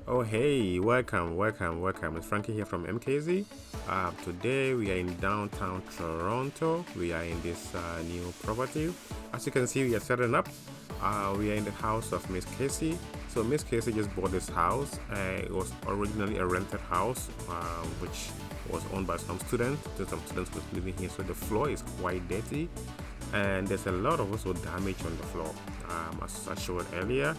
Oh hey, welcome. It's Franky here from MKZ. Today we are in downtown Toronto. We are in this new property. As you can see, we are setting up. We are in the house of Miss Casey. So Miss Casey just bought this house. It was originally a rented house, which was owned by some students. Some students was living here, so the floor is quite dirty, and there's a lot of also damage on the floor. As I showed earlier,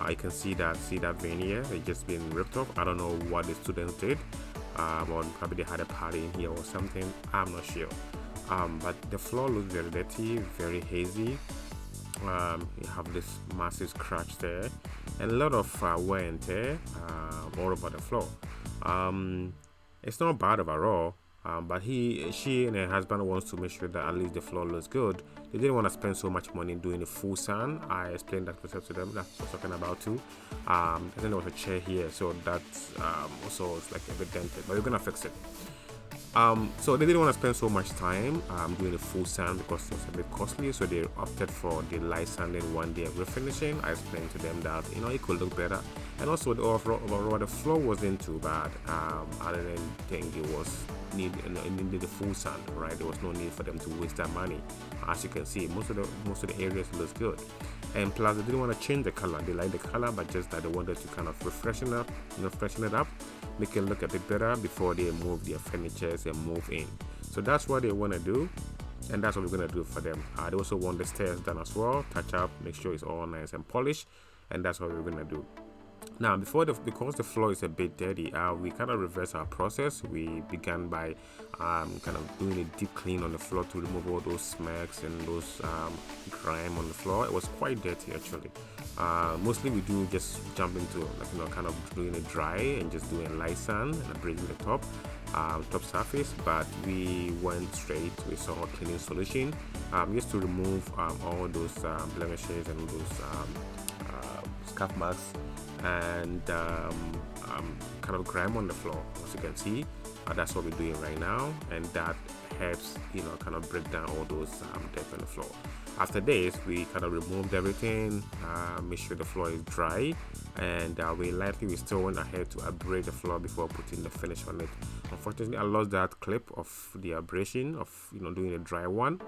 I can see that veneer. It's just been ripped off. I don't know what the students did, or probably they had a party in here or something. I'm not sure. But the floor looks very dirty, very hazy. You have this massive scratch there, and a lot of wear and tear all over the floor. It's not bad overall, but she and her husband wants to make sure that at least the floor looks good. They didn't want to spend so much money doing a full sand. I explained that myself to them. That's what I was talking about too. I think there was a chair here, so that's also it's like a bit dented, but we're gonna fix it. So they didn't want to spend so much time doing a full sand because it was a bit costly, so they opted for the light sanding one day refinishing. I explained to them that it could look better, and also the overall the floor wasn't too bad. I didn't think it needed a full sand, right? There was no need for them to waste that money. As you can see, most of the areas looks good, and plus they didn't want to change the color. They like the color, but just that they wanted to kind of freshen it up, make it look a bit better before they move their furniture and move in. So that's what they want to do, and that's what we're going to do for them. They also want the stairs done as well, touch up, make sure it's all nice and polished, and that's what we're going to do. Now, because the floor is a bit dirty, we kind of reverse our process. We began by kind of doing a deep clean on the floor to remove all those smacks and those grime on the floor. It was quite dirty actually. Mostly we do just jump into kind of doing a dry and just doing light sand and abrasing the top surface, but we went straight with some cleaning solution just to remove all those blemishes and those scuff marks and kind of grime on the floor. As you can see, that's what we're doing right now, and that helps kind of break down all those dirt on the floor. After this, we kind of removed everything, make sure the floor is dry, and we still went ahead to abrade the floor before putting the finish on it. Unfortunately, I lost that clip of the abrasion of doing a dry one,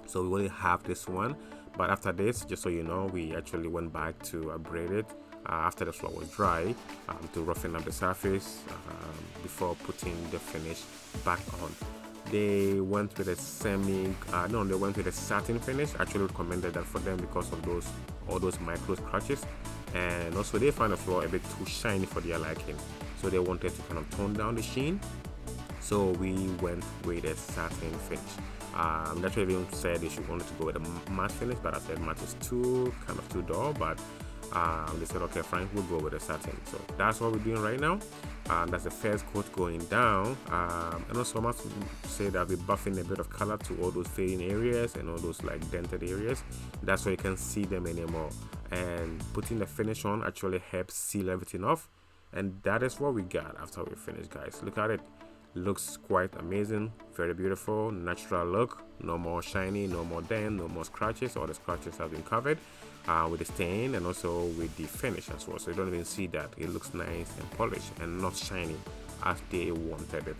so we only have this one. But after this, just so you know, we actually went back to abrade it after the floor was dry to roughen up the surface before putting the finish back on. They went with a they went with a satin finish. Actually recommended that for them because of all those micro scratches, and also they found the floor a bit too shiny for their liking, so they wanted to kind of tone down the sheen. So we went with a satin finish. That's why even said they wanted to go with a matte finish, but I said matte is too dull, but they said okay fine, we'll go with a satin. So that's what we're doing right now. That's the first coat going down, and also I must say that we're buffing a bit of color to all those fading areas and all those like dented areas. That's why you can see them anymore, and putting the finish on actually helps seal everything off, and that is what we got after we finished, guys. Look at it. Looks quite amazing, very beautiful, natural look. No more shiny, no more dent, no more scratches. All the scratches have been covered with the stain and also with the finish as well, so you don't even see that. It looks nice and polished and not shiny as they wanted it.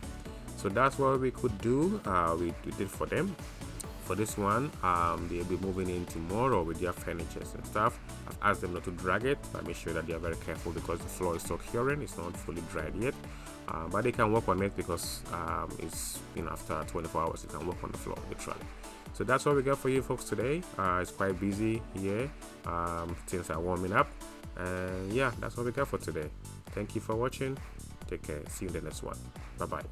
So that's what we could do. We did for them. For this one, they'll be moving in tomorrow with their furniture and stuff. I've asked them not to drag it, but make sure that they are very careful because the floor is still curing. It's not fully dried yet, but they can work on it because it's after 24 hours you can work on the floor literally. So that's what we got for you folks today. It's quite busy here. Things are warming up, and yeah, that's what we got for today. Thank you for watching. Take care. See you in the next one. Bye bye.